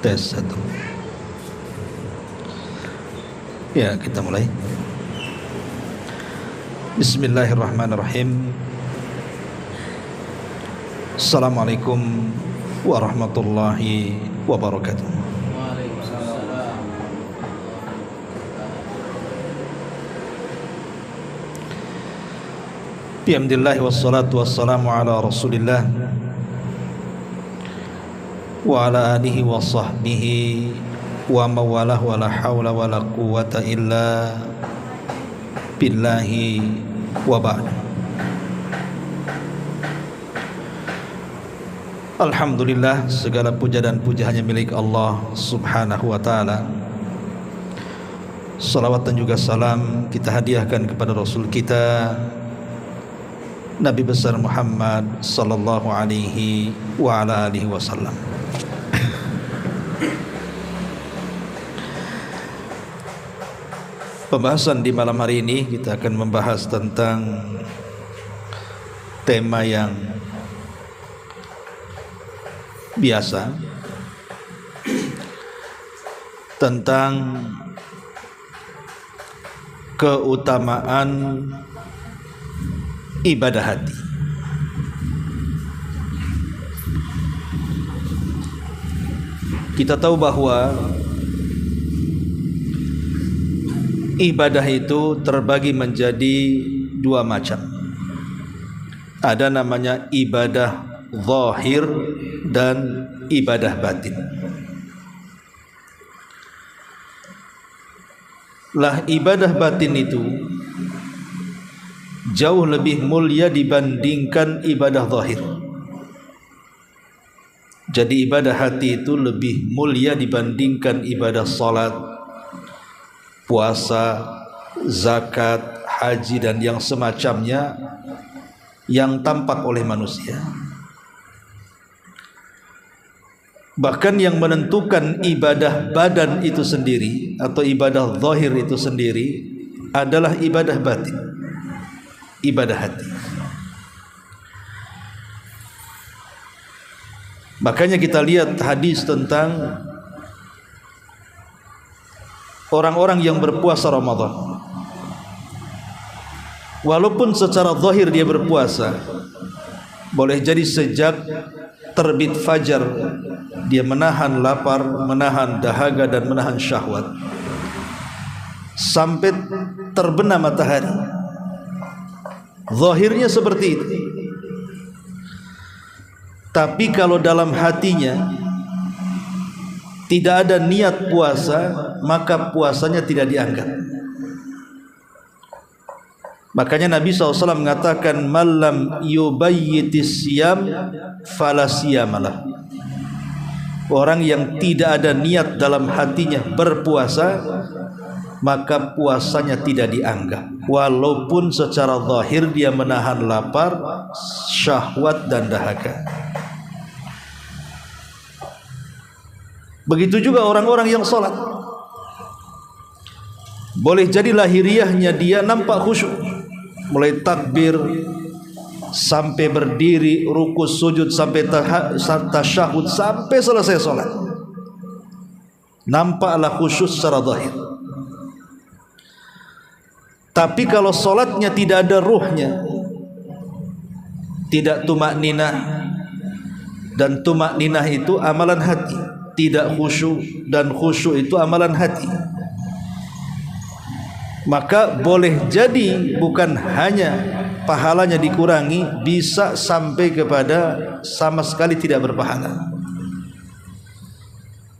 Tes satu. Ya, kita mulai. Bismillahirrahmanirrahim. Assalamualaikum warahmatullahi wabarakatuh. Waalaikumsalam. Bihamdillah wassalatu wassalamu ala Rasulillah wa ala alihi wa sahbihi wa mawalah wa la hawla wa la quwwata illa billahi wa ba'd. Alhamdulillah, segala puja dan puja hanya milik Allah subhanahu wa ta'ala. Salawat dan juga salam kita hadiahkan kepada Rasul kita Nabi besar Muhammad sallallahu alaihi wa ala alihi wasallam. Pembahasan di malam hari ini kita akan membahas tentang tema yang biasa, tentang keutamaan ibadah hati. Kita tahu bahwa ibadah itu terbagi menjadi dua macam. Ada namanya ibadah zahir dan ibadah batin. Lah ibadah batin itu jauh lebih mulia dibandingkan ibadah zahir. Jadi ibadah hati itu lebih mulia dibandingkan ibadah salat, puasa, zakat, haji dan yang semacamnya yang tampak oleh manusia. Bahkan yang menentukan ibadah badan itu sendiri atau ibadah zahir itu sendiri adalah ibadah batin, ibadah hati. Makanya kita lihat hadis tentang orang-orang yang berpuasa Ramadan. Walaupun secara zahir dia berpuasa, boleh jadi sejak terbit fajar dia menahan lapar, menahan dahaga dan menahan syahwat sampai terbenam matahari. Zahirnya seperti itu. Tapi kalau dalam hatinya tidak ada niat puasa, maka puasanya tidak dianggap. Makanya Nabi SAW mengatakan malam yubayyitis siyam falasiyamalah. Orang yang tidak ada niat dalam hatinya berpuasa, maka puasanya tidak dianggap. Walaupun secara zahir dia menahan lapar, syahwat dan dahaga. Begitu juga orang-orang yang sholat. Boleh jadi lahiriahnya dia nampak khusyuk, mulai takbir sampai berdiri, ruku sujud sampai tasyahud sampai selesai sholat, nampaklah khusyuk secara zahir. Tapi kalau sholatnya tidak ada ruhnya, tidak tumakninah, dan tumakninah itu amalan hati. Tidak khusyuk, dan khusyuk itu amalan hati. Maka boleh jadi bukan hanya pahalanya dikurangi, bisa sampai kepada sama sekali tidak berpahala.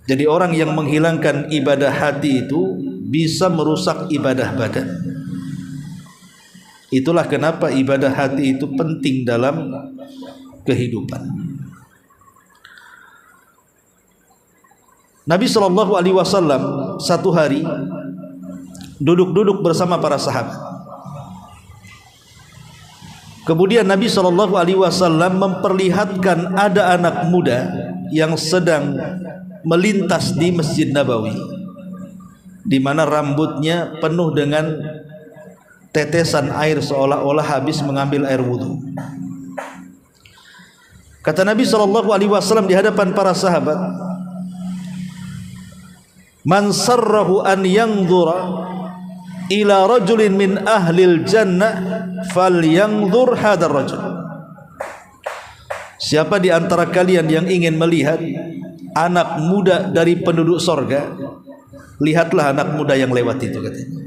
Jadi orang yang menghilangkan ibadah hati itu bisa merusak ibadah badan. Itulah kenapa ibadah hati itu penting dalam kehidupan. Nabi SAW satu hari duduk-duduk bersama para sahabat. Kemudian Nabi SAW memperlihatkan ada anak muda yang sedang melintas di Masjid Nabawi, di mana rambutnya penuh dengan tetesan air seolah-olah habis mengambil air wudhu. Kata Nabi SAW di hadapan para sahabat, man sarrahu an yanzura ila rajulin min ahlil jannah falyanzur hadzal rajul. Siapa di antara kalian yang ingin melihat anak muda dari penduduk sorga, lihatlah anak muda yang lewat itu, katanya.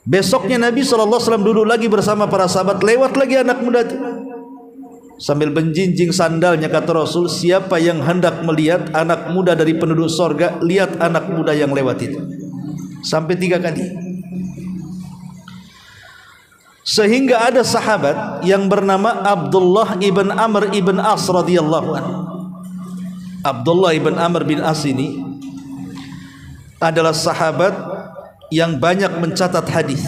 Besoknya Nabi SAW duduk lagi bersama para sahabat, lewat lagi anak muda itu. Sambil menjinjing sandalnya kata Rasul, siapa yang hendak melihat anak muda dari penduduk sorga, lihat anak muda yang lewat itu. Sampai 3 kali. Sehingga ada sahabat yang bernama Abdullah ibn Amr ibn As radhiyallahu anhu. Abdullah ibn Amr bin As ini adalah sahabat yang banyak mencatat hadis.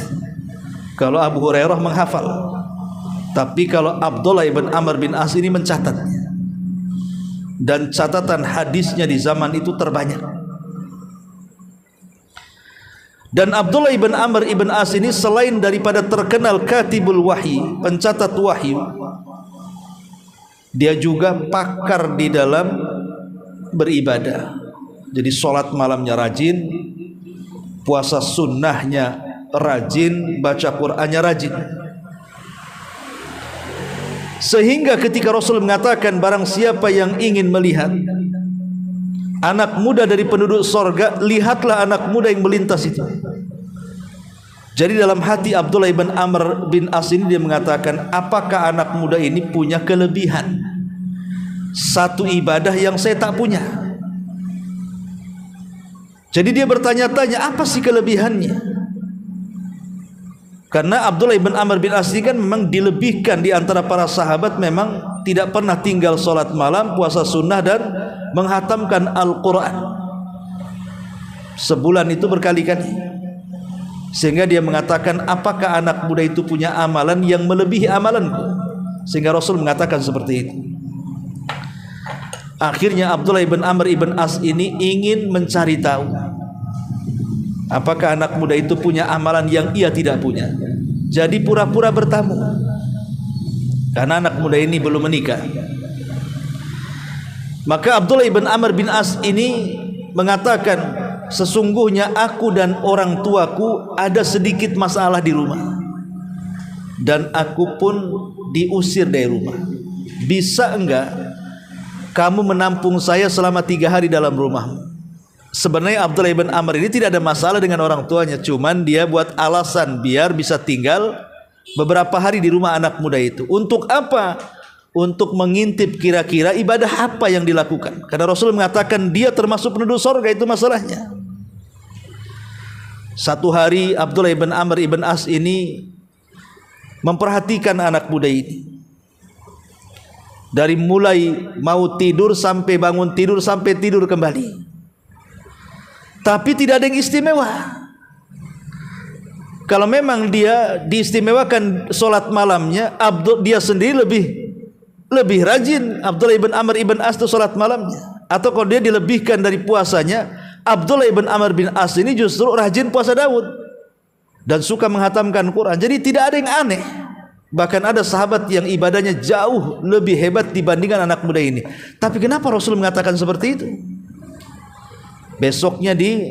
Kalau Abu Hurairah menghafal, tapi kalau Abdullah ibn Amr bin As ini mencatatnya. Dan catatan hadisnya di zaman itu terbanyak. Dan Abdullah ibn Amr ibn As ini selain daripada terkenal katibul wahyi, pencatat wahyu, dia juga pakar di dalam beribadah. Jadi sholat malamnya rajin, puasa sunnahnya rajin, baca Qur'annya rajin. Sehingga ketika Rasul mengatakan barang siapa yang ingin melihat anak muda dari penduduk sorga, lihatlah anak muda yang melintas itu. Jadi dalam hati Abdullah ibn Amr bin As ini dia mengatakan, apakah anak muda ini punya kelebihan satu ibadah yang saya tak punya? Jadi dia bertanya-tanya, apa sih kelebihannya? Karena Abdullah ibn Amr bin As ini kan memang dilebihkan di antara para sahabat, memang tidak pernah tinggal sholat malam, puasa sunnah, dan menghatamkan Al-Quran sebulan itu berkali-kali. Sehingga dia mengatakan, apakah anak muda itu punya amalan yang melebihi amalanku? Sehingga Rasul mengatakan seperti itu. Akhirnya Abdullah ibn Amr ibn As ini ingin mencari tahu, apakah anak muda itu punya amalan yang ia tidak punya. Jadi pura-pura bertamu, karena anak muda ini belum menikah. Maka Abdullah ibn Amr bin As ini mengatakan, sesungguhnya aku dan orang tuaku ada sedikit masalah di rumah, dan aku pun diusir dari rumah. Bisa enggak kamu menampung saya selama 3 hari dalam rumahmu? Sebenarnya Abdullah ibn Amr ini tidak ada masalah dengan orang tuanya, cuman dia buat alasan biar bisa tinggal beberapa hari di rumah anak muda itu. Untuk apa? Untuk mengintip kira-kira ibadah apa yang dilakukan. Karena Rasul mengatakan dia termasuk penduduk sorga, itu masalahnya. Satu hari Abdullah ibn Amr ibn As ini memperhatikan anak muda ini. Dari mulai mau tidur sampai bangun tidur sampai tidur kembali. Tapi tidak ada yang istimewa. Kalau memang dia diistimewakan sholat malamnya, dia sendiri lebih rajin. Abdullah ibn Amr ibn As itu sholat malamnya. Atau kalau dia dilebihkan dari puasanya, Abdullah ibn Amr bin As ini justru rajin puasa Daud dan suka menghatamkan Quran. Jadi tidak ada yang aneh. Bahkan ada sahabat yang ibadahnya jauh lebih hebat dibandingkan anak muda ini. Tapi kenapa Rasul mengatakan seperti itu? Besoknya diteliti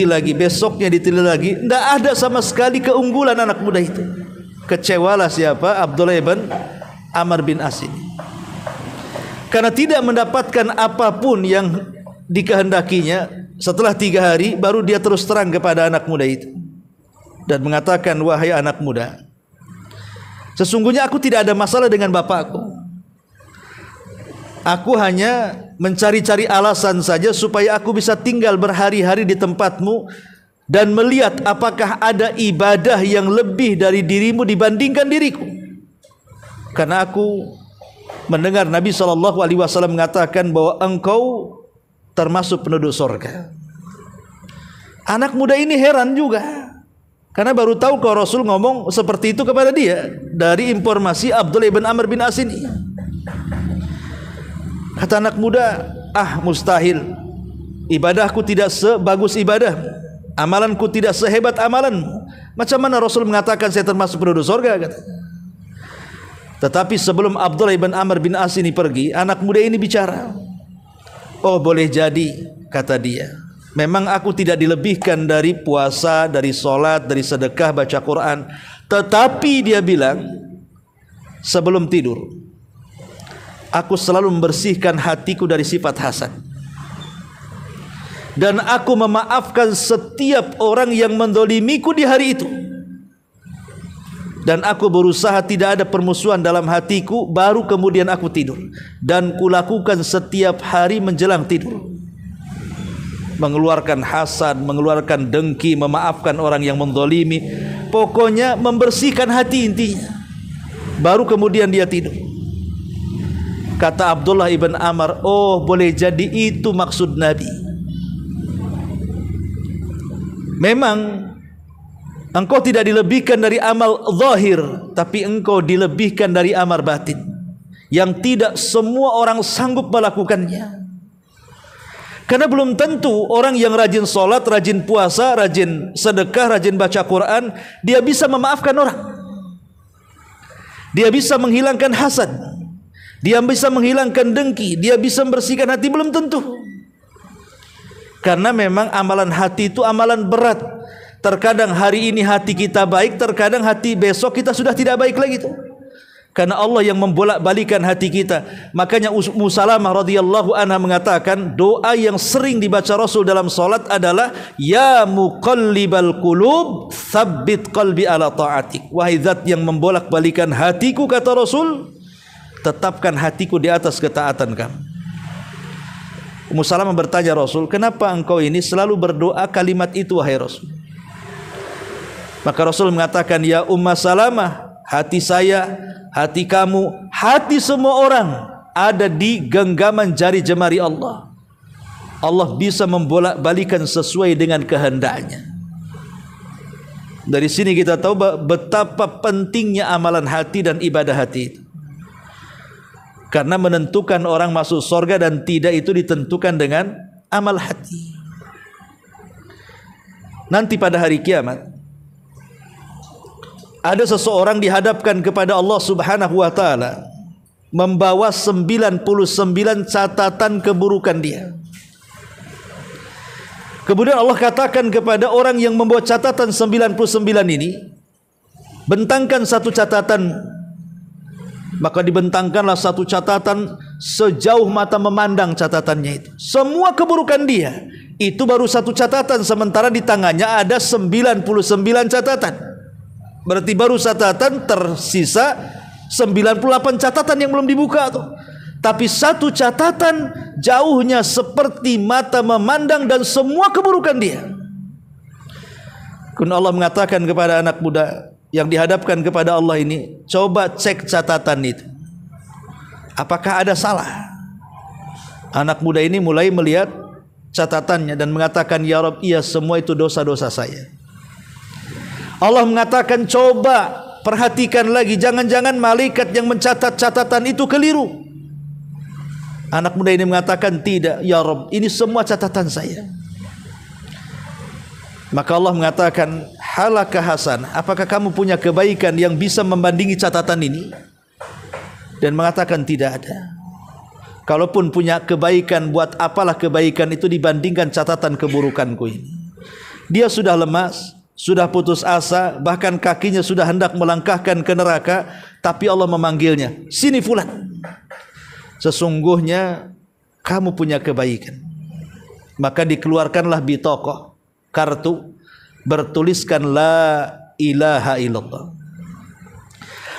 lagi, besoknya diteliti lagi, tidak ada sama sekali keunggulan anak muda itu. Kecewalah siapa? Abdullah ibn Amr bin As ini, karena tidak mendapatkan apapun yang dikehendakinya. Setelah 3 hari baru dia terus terang kepada anak muda itu dan mengatakan, wahai anak muda, sesungguhnya aku tidak ada masalah dengan bapakku. Aku hanya mencari-cari alasan saja supaya aku bisa tinggal berhari-hari di tempatmu dan melihat apakah ada ibadah yang lebih dari dirimu dibandingkan diriku. Karena aku mendengar Nabi SAW mengatakan bahwa engkau termasuk penduduk surga. Anak muda ini heran juga, karena baru tahu kalau Rasul ngomong seperti itu kepada dia dari informasi Abdullah ibn Amr bin As ini. Kata anak muda, mustahil. Ibadahku tidak sebagus ibadah, amalanku tidak sehebat amalanmu. Macam mana Rasul mengatakan saya termasuk penduduk surga? Kata. Tetapi sebelum Abdullah ibn Amr bin As ini pergi, anak muda ini bicara. Oh boleh jadi, kata dia, memang aku tidak dilebihkan dari puasa, dari solat, dari sedekah, baca Quran. Tetapi dia bilang, sebelum tidur aku selalu membersihkan hatiku dari sifat hasad, dan aku memaafkan setiap orang yang mendolimiku di hari itu. Dan aku berusaha tidak ada permusuhan dalam hatiku, baru kemudian aku tidur. Dan kulakukan setiap hari menjelang tidur, mengeluarkan hasad, mengeluarkan dengki, memaafkan orang yang mendolimi. Pokoknya membersihkan hati intinya, baru kemudian dia tidur. Kata Abdullah ibn Amr, oh boleh jadi itu maksud Nabi. Memang engkau tidak dilebihkan dari amal zahir, tapi engkau dilebihkan dari amal batin yang tidak semua orang sanggup melakukannya. Karena belum tentu orang yang rajin sholat, rajin puasa, rajin sedekah, rajin baca Quran, dia bisa memaafkan orang, dia bisa menghilangkan hasad, dia bisa menghilangkan dengki, dia bisa membersihkan hati. Belum tentu. Karena memang amalan hati itu amalan berat. Terkadang hari ini hati kita baik, terkadang hati besok kita sudah tidak baik lagi tuh. Karena Allah yang membolak-balikan hati kita. Makanya Ummu Salamah radhiyallahu anha mengatakan, doa yang sering dibaca Rasul dalam salat adalah ya muqallibal qulub tsabbit qalbi ala ta'atik. Wahai zat yang membolak-balikan hatiku, kata Rasul, tetapkan hatiku di atas ketaatan kamu. Ummu Salamah bertanya Rasul, kenapa engkau ini selalu berdoa kalimat itu wahai Rasul? Maka Rasul mengatakan, ya Ummu Salamah, hati saya, hati kamu, hati semua orang ada di genggaman jari jemari Allah. Allah bisa membolak-balikan sesuai dengan kehendaknya. Dari sini kita tahu betapa pentingnya amalan hati dan ibadah hati itu. Karena menentukan orang masuk surga dan tidak itu ditentukan dengan amal hati. Nanti pada hari kiamat ada seseorang dihadapkan kepada Allah Subhanahu wa taala membawa 99 catatan keburukan dia. Kemudian Allah katakan kepada orang yang membawa catatan 99 ini, bentangkan satu catatan. Maka dibentangkanlah satu catatan sejauh mata memandang catatannya itu. Semua keburukan dia itu baru satu catatan, sementara di tangannya ada 99 catatan. Berarti baru catatan, tersisa 98 catatan yang belum dibuka tuh. Tapi satu catatan jauhnya seperti mata memandang dan semua keburukan dia. Kemudian Allah mengatakan kepada anak muda yang dihadapkan kepada Allah ini, coba cek catatan itu, apakah ada salah? Anak muda ini mulai melihat catatannya dan mengatakan, ya Rabb, iya semua itu dosa-dosa saya. Allah mengatakan, coba perhatikan lagi, jangan-jangan malaikat yang mencatat catatan itu keliru. Anak muda ini mengatakan, tidak ya Rabb, ini semua catatan saya. Maka Allah mengatakan, halaka Hasan, apakah kamu punya kebaikan yang bisa membandingi catatan ini? Dan mengatakan tidak ada. Kalaupun punya kebaikan, buat apalah kebaikan itu dibandingkan catatan keburukanku ini. Dia sudah lemas, sudah putus asa, bahkan kakinya sudah hendak melangkahkan ke neraka, tapi Allah memanggilnya, sini fulan, sesungguhnya kamu punya kebaikan. Maka dikeluarkanlah bitokoh, kartu, bertuliskan la ilaha illallah.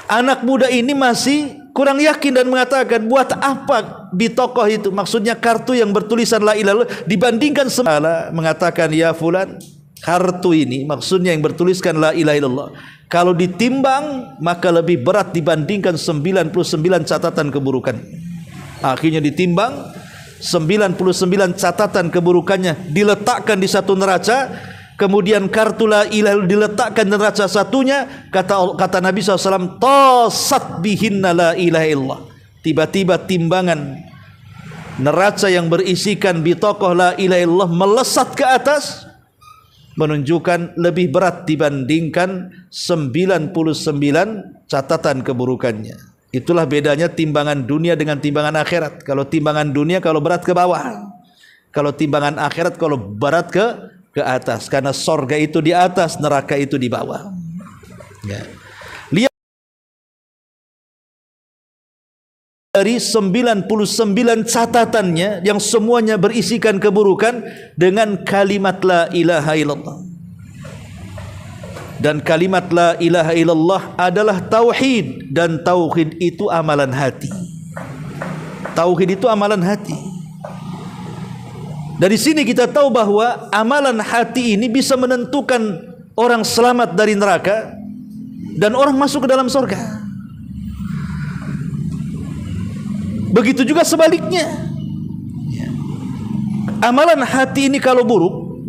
Anak muda ini masih kurang yakin dan mengatakan, buat apa bitokoh itu, maksudnya kartu yang bertulisan la ilaha illallah, dibandingkan semala. Mengatakan, ya fulan, kartu ini maksudnya yang bertuliskan la ilaha illallah, kalau ditimbang maka lebih berat dibandingkan 99 catatan keburukan. Akhirnya ditimbang, 99 catatan keburukannya diletakkan di satu neraca, kemudian kartu la ilaha diletakkan di neraca satunya. Kata Nabi SAW, tasat bihinna la ilaha illallah. Tiba-tiba timbangan neraca yang berisikan bitokoh la ilaha illallah melesat ke atas, menunjukkan lebih berat dibandingkan 99 catatan keburukannya. Itulah bedanya timbangan dunia dengan timbangan akhirat. Kalau timbangan dunia, kalau berat ke bawah, Kalau timbangan akhirat, kalau barat ke atas, karena sorga itu di atas, neraka itu di bawah. Ya. Lihat dari 99 catatannya yang semuanya berisikan keburukan dengan kalimat la ilaha illallah. Dan kalimat la ilaha illallah adalah tauhid, dan tauhid itu amalan hati. Tauhid itu amalan hati. Dari sini kita tahu bahwa amalan hati ini bisa menentukan orang selamat dari neraka dan orang masuk ke dalam surga. Begitu juga sebaliknya. Amalan hati ini kalau buruk,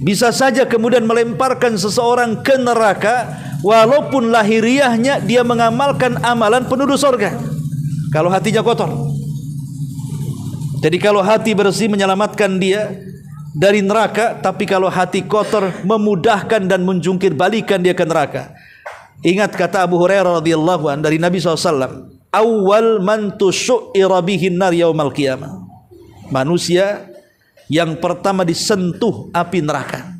bisa saja kemudian melemparkan seseorang ke neraka, walaupun lahiriahnya dia mengamalkan amalan penduduk surga. Kalau hatinya kotor. Jadi kalau hati bersih menyelamatkan dia dari neraka, tapi kalau hati kotor memudahkan dan menjungkir balikan dia ke neraka. Ingat kata Abu Hurairah radhiyallahu anhu dari Nabi SAW, awal man tusyu'ira bihin nar yaumal qiyamah. Manusia yang pertama disentuh api neraka.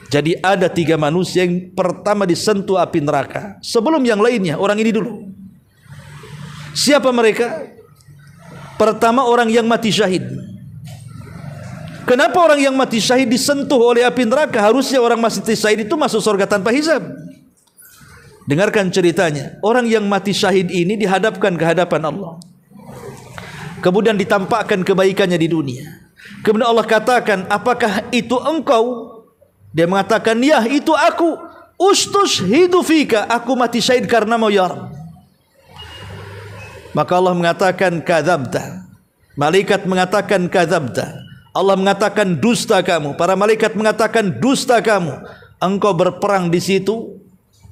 Jadi ada 3 manusia yang pertama disentuh api neraka sebelum yang lainnya. Orang ini dulu. Siapa mereka? Pertama, orang yang mati syahid. Kenapa orang yang mati syahid disentuh oleh api neraka? Harusnya orang mati syahid itu masuk surga tanpa hisab. Dengarkan ceritanya. Orang yang mati syahid ini dihadapkan ke hadapan Allah, kemudian ditampakkan kebaikannya di dunia. Kemudian Allah katakan, apakah itu engkau? Dia mengatakan, ya itu aku. Ustushhidu fika, aku mati syahid karenamu ya Rabb. Maka Allah mengatakan kadzabta. Malaikat mengatakan kadzabta. Allah mengatakan dusta kamu. Para malaikat mengatakan dusta kamu. Engkau berperang di situ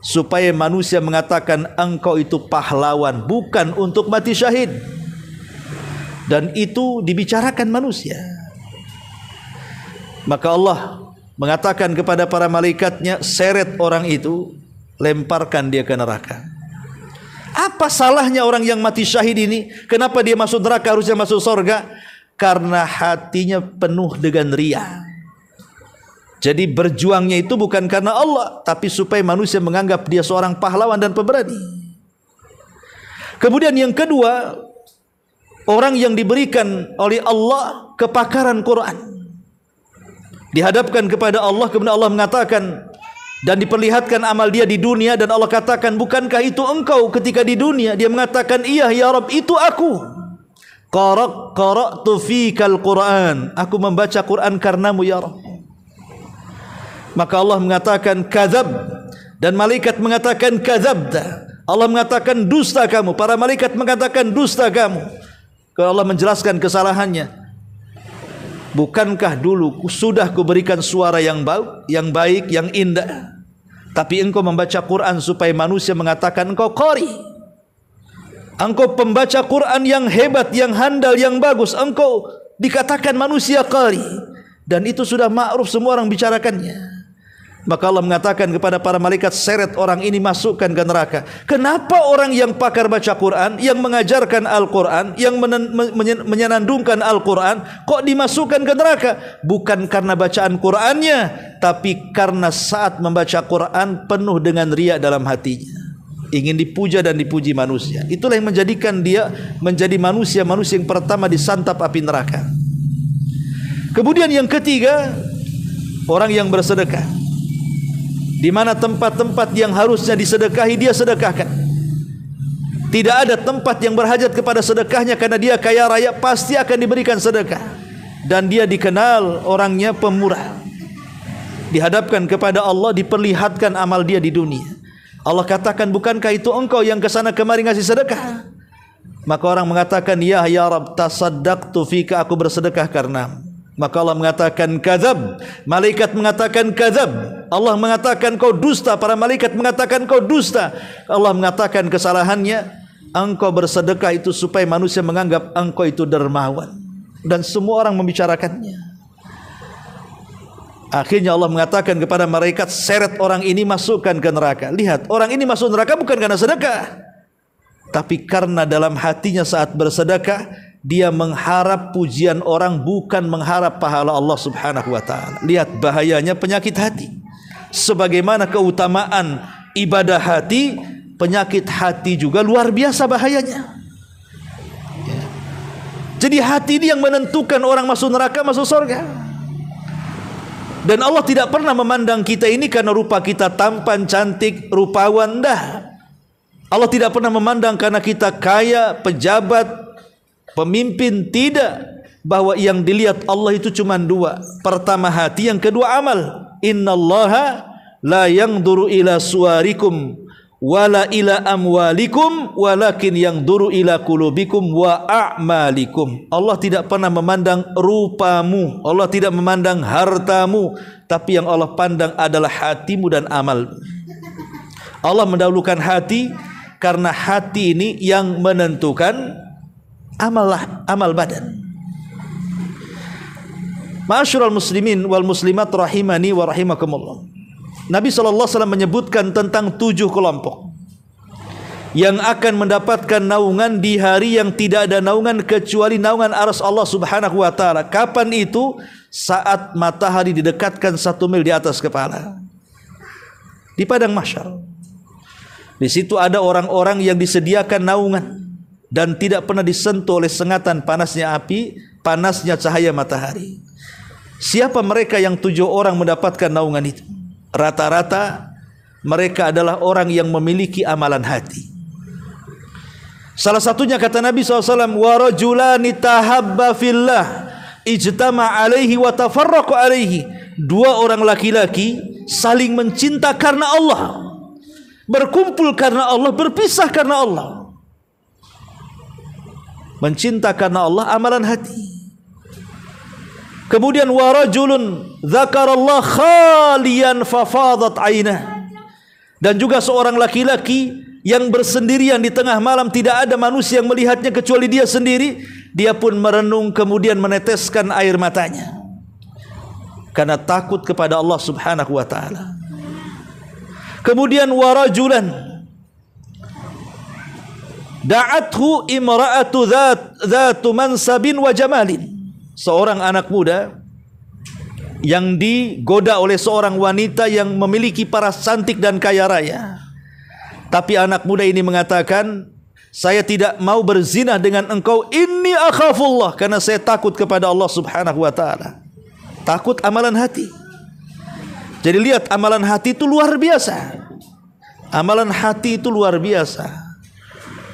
supaya manusia mengatakan engkau itu pahlawan, bukan untuk mati syahid. Dan itu dibicarakan manusia. Maka Allah mengatakan kepada para malaikatnya, seret orang itu, lemparkan dia ke neraka. Apa salahnya orang yang mati syahid ini? Kenapa dia masuk neraka, harusnya masuk surga? Karena hatinya penuh dengan riya. Jadi berjuangnya itu bukan karena Allah, tapi supaya manusia menganggap dia seorang pahlawan dan pemberani. Kemudian yang kedua, orang yang diberikan oleh Allah kepakaran Quran, dihadapkan kepada Allah, kemudian Allah mengatakan dan diperlihatkan amal dia di dunia, dan Allah katakan, bukankah itu engkau ketika di dunia? Dia mengatakan, iya ya Rabb, itu aku. Qara'tu fikal Quran, aku membaca Quran karenamu ya Rabb. Maka Allah mengatakan kadzab, dan malaikat mengatakan kadzabta. Allah mengatakan dusta kamu, para malaikat mengatakan dusta kamu. Kalau Allah menjelaskan kesalahannya, bukankah dulu sudah kuberikan suara yang baik, yang indah, tapi engkau membaca Quran supaya manusia mengatakan engkau qari. Engkau pembaca Quran yang hebat, yang handal, yang bagus. Engkau dikatakan manusia qari, dan itu sudah ma'ruf, semua orang bicarakannya. Maka Allah mengatakan kepada para malaikat, seret orang ini, masukkan ke neraka. Kenapa orang yang pakar baca Quran, yang mengajarkan Al-Quran, yang menyenandungkan Al-Quran, kok dimasukkan ke neraka? Bukan karena bacaan Qurannya, tapi karena saat membaca Quran penuh dengan riya dalam hatinya, ingin dipuja dan dipuji manusia. Itulah yang menjadikan dia menjadi manusia yang pertama disantap api neraka. Kemudian yang ketiga, orang yang bersedekah. Di mana tempat-tempat yang harusnya disedekahi, dia sedekahkan. Tidak ada tempat yang berhajat kepada sedekahnya, karena dia kaya raya, pasti akan diberikan sedekah. Dan dia dikenal orangnya pemurah. Dihadapkan kepada Allah, diperlihatkan amal dia di dunia. Allah katakan, bukankah itu engkau yang kesana kemari ngasih sedekah? Maka orang mengatakan, ya Rabb, tasaddaqtu fika, aku bersedekah karenamu. Maka Allah mengatakan kadzab, malaikat mengatakan kadzab, Allah mengatakan kau dusta, para malaikat mengatakan kau dusta. Allah mengatakan kesalahannya, engkau bersedekah itu supaya manusia menganggap engkau itu dermawan, dan semua orang membicarakannya. Akhirnya Allah mengatakan kepada malaikat, seret orang ini, masukkan ke neraka. Lihat, orang ini masuk neraka bukan karena sedekah, tapi karena dalam hatinya saat bersedekah dia mengharap pujian orang, bukan mengharap pahala Allah Subhanahu wa taala. Lihat bahayanya penyakit hati. Sebagaimana keutamaan ibadah hati, penyakit hati juga luar biasa bahayanya. Jadi hati ini yang menentukan orang masuk neraka, masuk surga. Dan Allah tidak pernah memandang kita ini karena rupa kita tampan, cantik, rupawan, dah. Allah tidak pernah memandang karena kita kaya, pejabat, pemimpin, tidak. Bahwa yang dilihat Allah itu cuma dua. Pertama hati, yang kedua amal. Innallaha la yanzuru ila suwarikum wala ila amwalikum walakin yanzuru ila qulubikum wa a'malikum. Allah tidak pernah memandang rupamu, Allah tidak memandang hartamu, tapi yang Allah pandang adalah hatimu dan amal. Allah mendahulukan hati karena hati ini yang menentukan amal badan. Ma'asyiral muslimin wal muslimat rahimani wa rahimakumullah. Nabi SAW menyebutkan tentang 7 kelompok yang akan mendapatkan naungan di hari yang tidak ada naungan kecuali naungan arsy Allah Subhanahu wa taala. Kapan itu? Saat matahari didekatkan 1 mil di atas kepala. Di padang mahsyar. Di situ ada orang-orang yang disediakan naungan dan tidak pernah disentuh oleh sengatan panasnya api, panasnya cahaya matahari. Siapa mereka yang 7 orang mendapatkan naungan itu? Rata-rata mereka adalah orang yang memiliki amalan hati. Salah satunya kata Nabi SAW, wa rajulani tahabba fillah ijtama alaihi wa tafarraqu alaihi. 2 orang laki-laki saling mencinta karena Allah, berkumpul karena Allah, berpisah karena Allah. Mencinta karena Allah, amalan hati. Kemudian warajulun dzakarallah khalian fafadat ainah. Dan juga seorang laki-laki yang bersendirian di tengah malam, tidak ada manusia yang melihatnya kecuali dia sendiri. Dia pun merenung kemudian meneteskan air matanya karena takut kepada Allah Subhanahu wa taala. Kemudian warajulan da'athu imra'atu dzatu mansabin wa jamalin. Seorang anak muda yang digoda oleh seorang wanita yang memiliki paras cantik dan kaya raya. Tapi anak muda ini mengatakan, saya tidak mau berzina dengan engkau, inni akhafullah, karena saya takut kepada Allah Subhanahu wa taala. Takut amalan hati. Jadi lihat, amalan hati itu luar biasa. Amalan hati itu luar biasa.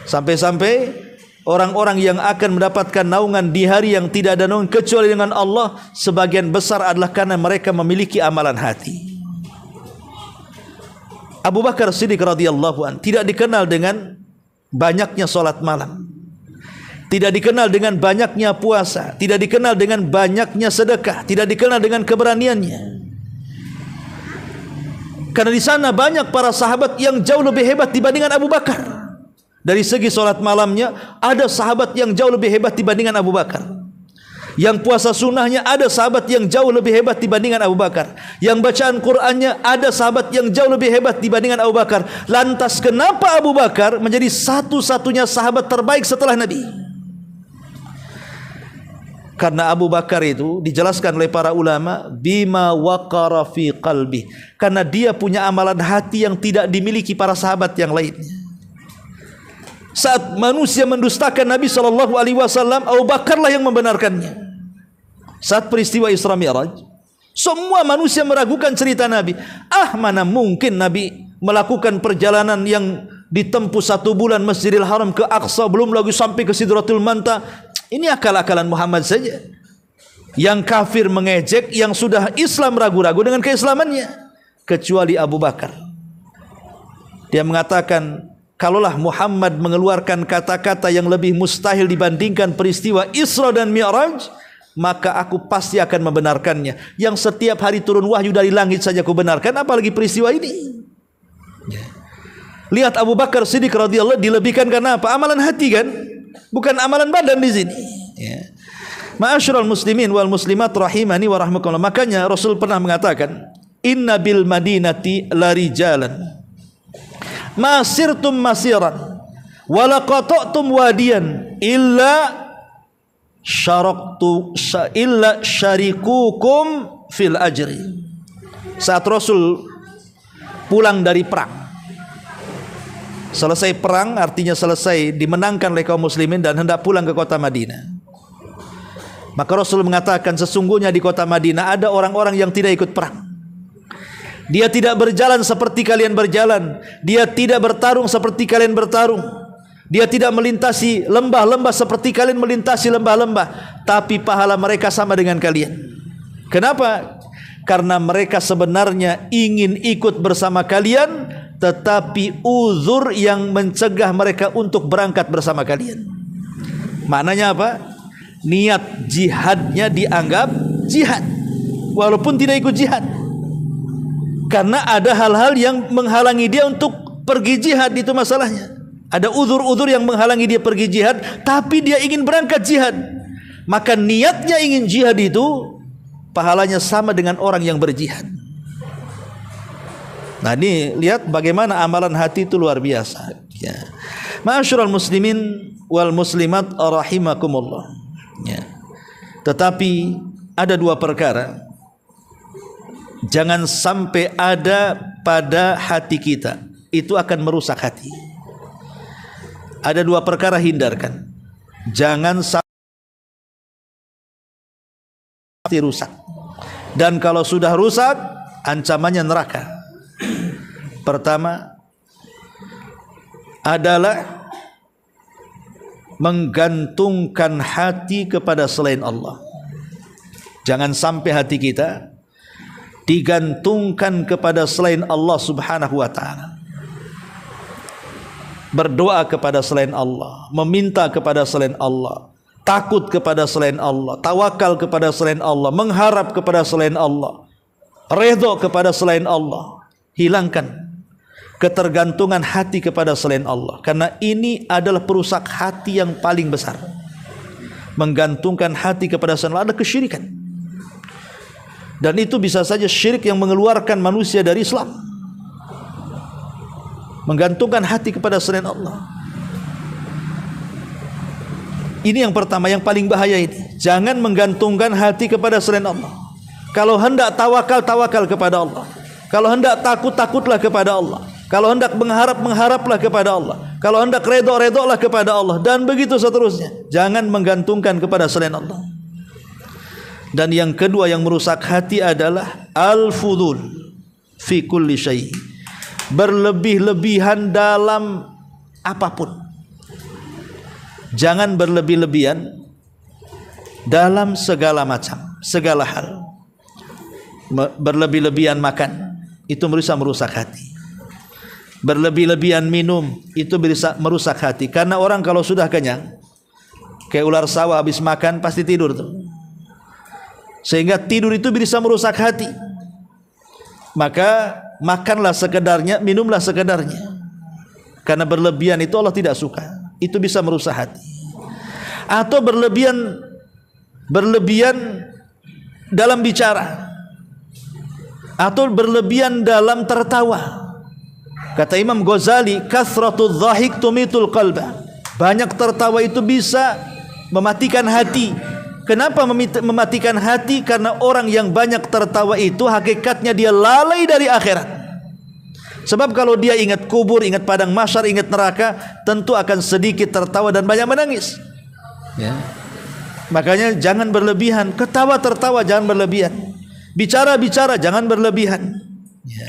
Sampai-sampai orang-orang yang akan mendapatkan naungan di hari yang tidak ada naungan kecuali dengan Allah, sebagian besar adalah karena mereka memiliki amalan hati. Abu Bakar Siddiq radhiyallahu anhu tidak dikenal dengan banyaknya salat malam, tidak dikenal dengan banyaknya puasa, tidak dikenal dengan banyaknya sedekah, tidak dikenal dengan keberaniannya. Karena di sana banyak para sahabat yang jauh lebih hebat dibandingkan Abu Bakar. Dari segi salat malamnya, ada sahabat yang jauh lebih hebat dibandingkan Abu Bakar. Yang puasa sunnahnya, ada sahabat yang jauh lebih hebat dibandingkan Abu Bakar. Yang bacaan Qur'annya, ada sahabat yang jauh lebih hebat dibandingkan Abu Bakar. Lantas kenapa Abu Bakar menjadi satu-satunya sahabat terbaik setelah Nabi? Karena Abu Bakar itu dijelaskan oleh para ulama, bima waqara fi qalbi, karena dia punya amalan hati yang tidak dimiliki para sahabat yang lainnya. Saat manusia mendustakan Nabi SAW, Abu Bakarlah yang membenarkannya. Saat peristiwa Isra Mi'raj, semua manusia meragukan cerita Nabi. Mana mungkin Nabi melakukan perjalanan yang ditempuh 1 bulan Masjidil Haram ke Aqsa, belum lagi sampai ke Sidratul Muntaha. Ini akal-akalan Muhammad saja. Yang kafir mengejek, yang sudah Islam ragu-ragu dengan keislamannya. Kecuali Abu Bakar. Dia mengatakan, kalaulah Muhammad mengeluarkan kata-kata yang lebih mustahil dibandingkan peristiwa Isra dan Mi'raj, maka aku pasti akan membenarkannya. Yang setiap hari turun wahyu dari langit saja aku benarkan, apalagi peristiwa ini. Lihat Abu Bakar Siddiq radhiyallahu dilebihkan karena apa? Amalan hati kan, bukan amalan badan di sini. Ma'asyiral muslimin wal muslimat rahimani wa rahmakumullah. Makanya Rasul pernah mengatakan, inna bil madinati larijalan masirtum masiran wala qata'tum wadiyan illa syaraktu illa syarikukum fil ajri. Saat Rasul pulang dari perang, selesai perang artinya selesai dimenangkan oleh kaum muslimin dan hendak pulang ke kota Madinah, maka Rasul mengatakan, sesungguhnya di kota Madinah ada orang-orang yang tidak ikut perang. Dia tidak berjalan seperti kalian berjalan, dia tidak bertarung seperti kalian bertarung, dia tidak melintasi lembah-lembah seperti kalian melintasi lembah-lembah, tapi pahala mereka sama dengan kalian. Kenapa? Karena mereka sebenarnya ingin ikut bersama kalian, tetapi uzur yang mencegah mereka untuk berangkat bersama kalian. Maknanya apa? Niat jihadnya dianggap jihad walaupun tidak ikut jihad, karena ada hal-hal yang menghalangi dia untuk pergi jihad. Itu masalahnya. Ada uzur-uzur yang menghalangi dia pergi jihad, tapi dia ingin berangkat jihad. Maka niatnya ingin jihad itu pahalanya sama dengan orang yang berjihad. Nah, ini lihat bagaimana amalan hati itu luar biasa ya. Ma'asyiral muslimin wal muslimat rahimakumullah ya. Tetapi ada dua perkara jangan sampai ada pada hati kita, itu akan merusak hati. Ada dua perkara hindarkan, jangan sampai rusak. Dan kalau sudah rusak, ancamannya neraka. Pertama adalah menggantungkan hati kepada selain Allah. Jangan sampai hati kita digantungkan kepada selain Allah subhanahu wa ta'ala. Berdoa kepada selain Allah, meminta kepada selain Allah, takut kepada selain Allah, tawakal kepada selain Allah, mengharap kepada selain Allah, redha kepada selain Allah. Hilangkan ketergantungan hati kepada selain Allah, karena ini adalah perusak hati yang paling besar. Menggantungkan hati kepada selain Allah ada kesyirikan. Dan itu bisa saja syirik yang mengeluarkan manusia dari Islam. Menggantungkan hati kepada selain Allah. Ini yang pertama, yang paling bahaya ini. Jangan menggantungkan hati kepada selain Allah. Kalau hendak tawakal, tawakal kepada Allah. Kalau hendak takut, takutlah kepada Allah. Kalau hendak mengharap, mengharaplah kepada Allah. Kalau hendak redha, redhalah kepada Allah. Dan begitu seterusnya. Jangan menggantungkan kepada selain Allah. Dan yang kedua yang merusak hati adalah al-fudul fi kulli syai'. Berlebih-lebihan dalam apapun. Jangan berlebih-lebihan dalam segala macam, segala hal. Berlebih-lebihan makan, itu bisa merusak hati. Berlebih-lebihan minum, itu bisa merusak hati. Karena orang kalau sudah kenyang, kayak ular sawah habis makan pasti tidur tuh. Sehingga tidur itu bisa merusak hati. Maka makanlah sekedarnya, minumlah sekedarnya. Karena berlebihan itu Allah tidak suka. Itu bisa merusak hati. Atau berlebihan dalam bicara, atau berlebihan dalam tertawa. Kata Imam Ghazali, kathratul dhahik tumitul qalba. Banyak tertawa itu bisa mematikan hati. Kenapa mematikan hati? Karena orang yang banyak tertawa itu hakikatnya dia lalai dari akhirat. Sebab kalau dia ingat kubur, ingat padang mahsyar, ingat neraka, tentu akan sedikit tertawa dan banyak menangis ya. Makanya jangan berlebihan. Ketawa tertawa jangan berlebihan. Bicara bicara jangan berlebihan ya.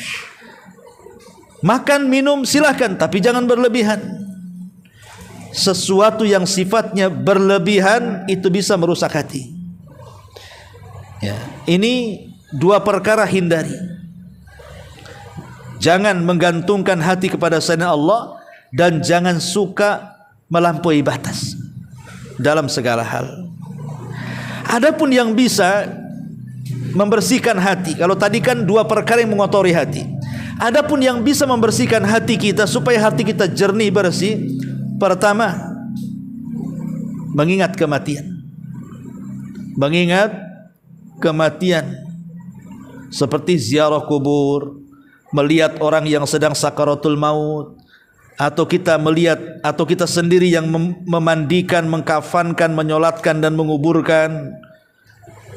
Makan minum silahkan, tapi jangan berlebihan. Sesuatu yang sifatnya berlebihan itu bisa merusak hati ya. Ini dua perkara hindari. Jangan menggantungkan hati kepada selain Allah, dan jangan suka melampaui batas dalam segala hal. Adapun yang bisa membersihkan hati, kalau tadi kan dua perkara yang mengotori hati. Adapun yang bisa membersihkan hati kita supaya hati kita jernih bersih, pertama, mengingat kematian. Mengingat kematian seperti ziarah kubur, melihat orang yang sedang sakaratul maut, atau kita melihat, atau kita sendiri yang memandikan, mengkafankan, menyolatkan dan menguburkan.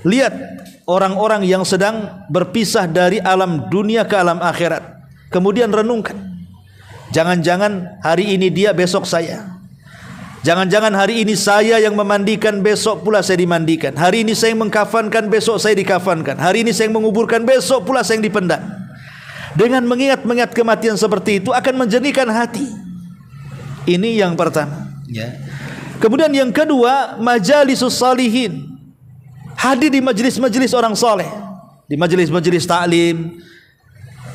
Lihat orang-orang yang sedang berpisah dari alam dunia ke alam akhirat, kemudian renungkan. Jangan-jangan hari ini dia, besok saya. Jangan-jangan hari ini saya yang memandikan, besok pula saya dimandikan. Hari ini saya yang mengkafankan, besok saya dikafankan. Hari ini saya yang menguburkan, besok pula saya yang dipendam. Dengan mengingat kematian seperti itu akan menjernihkan hati. Ini yang pertama, ya. Kemudian yang kedua, majalisus salihin. Hadir di majelis-majelis orang soleh, di majelis-majelis taklim,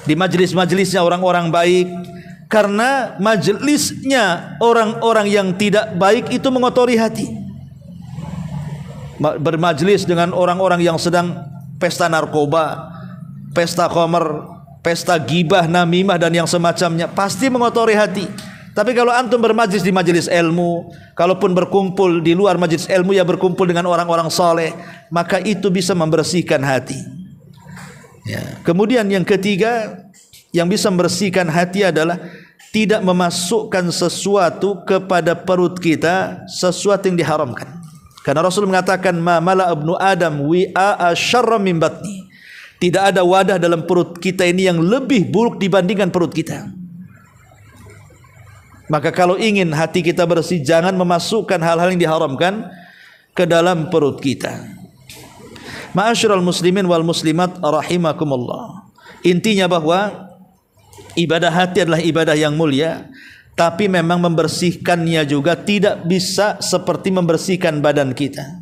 di majelis-majelisnya orang-orang baik. Karena majelisnya orang-orang yang tidak baik itu mengotori hati. Bermajelis dengan orang-orang yang sedang pesta narkoba, pesta khamr, pesta gibah, namimah dan yang semacamnya, pasti mengotori hati. Tapi kalau antum bermajlis di majelis ilmu, kalaupun berkumpul di luar majelis ilmu, ya berkumpul dengan orang-orang soleh, maka itu bisa membersihkan hati, ya. Kemudian yang ketiga yang bisa membersihkan hati adalah tidak memasukkan sesuatu kepada perut kita, sesuatu yang diharamkan. Karena Rasul mengatakan, ma mala ibnu Adam wi'a syarra min batni. Tidak ada wadah dalam perut kita ini yang lebih buruk dibandingkan perut kita. Maka kalau ingin hati kita bersih, jangan memasukkan hal-hal yang diharamkan ke dalam perut kita. Ma'asyiral muslimin wal muslimat rahimakumullah. Intinya bahwa ibadah hati adalah ibadah yang mulia, tapi memang membersihkannya juga tidak bisa seperti membersihkan badan kita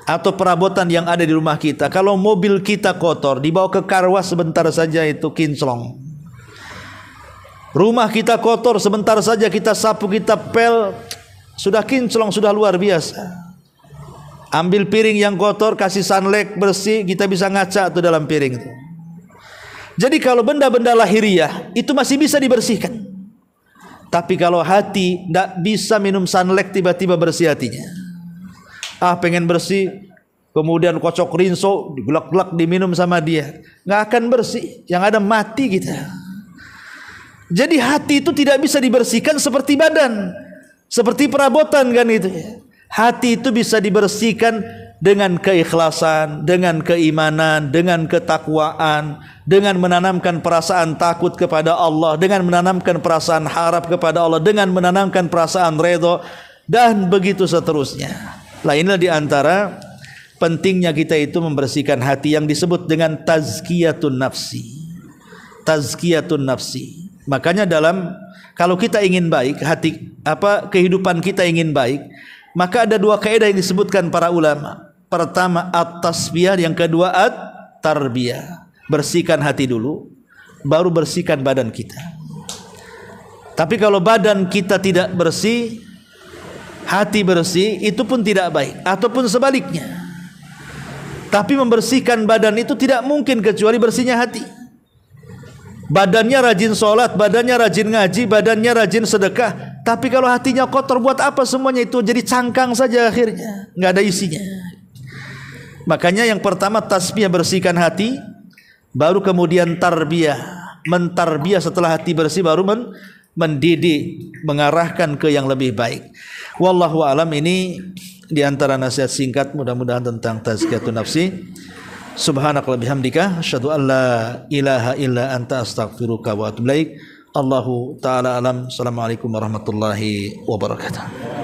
atau perabotan yang ada di rumah kita. Kalau mobil kita kotor, dibawa ke karwas sebentar saja itu kinclong. Rumah kita kotor, sebentar saja kita sapu, kita pel, sudah kinclong, sudah luar biasa. Ambil piring yang kotor, kasih sunlight bersih, kita bisa ngaca tuh dalam piring itu. Jadi kalau benda-benda lahiriah itu masih bisa dibersihkan. Tapi kalau hati tidak bisa minum sunlight tiba-tiba bersih hatinya. Pengen bersih, kemudian kocok rinso, digelak-gelak diminum sama dia, nggak akan bersih. Yang ada mati kita. Jadi hati itu tidak bisa dibersihkan seperti badan, seperti perabotan kan itu. Hati itu bisa dibersihkan dengan keikhlasan, dengan keimanan, dengan ketakwaan, dengan menanamkan perasaan takut kepada Allah, dengan menanamkan perasaan harap kepada Allah, dengan menanamkan perasaan redha, dan begitu seterusnya. Lah inilah diantara pentingnya kita itu membersihkan hati yang disebut dengan tazkiyatun nafsi. Tazkiyatun nafsi. Makanya kalau kita ingin baik, kehidupan kita ingin baik, maka ada dua kaidah yang disebutkan para ulama. Pertama at-tasbiyah, yang kedua at-tarbiyah. Bersihkan hati dulu, baru bersihkan badan kita. Tapi kalau badan kita tidak bersih, hati bersih, itu pun tidak baik. Ataupun sebaliknya. Tapi membersihkan badan itu tidak mungkin kecuali bersihnya hati. Badannya rajin sholat, badannya rajin ngaji, badannya rajin sedekah, tapi kalau hatinya kotor, buat apa semuanya itu? Jadi cangkang saja akhirnya, nggak ada isinya. Makanya yang pertama tasbih, bersihkan hati, baru kemudian tarbiyah, mentarbiyah. Setelah hati bersih baru mendidik, mengarahkan ke yang lebih baik. Wallahu alam. Ini diantara nasihat singkat mudah-mudahan tentang tazkiyatun nafsi. Subhanakallahumma bihamdika asyhadu an la ilaha illa anta astaghfiruka wa atubu ilaik. Allahu taala alam. Assalamualaikum warahmatullahi wabarakatuh.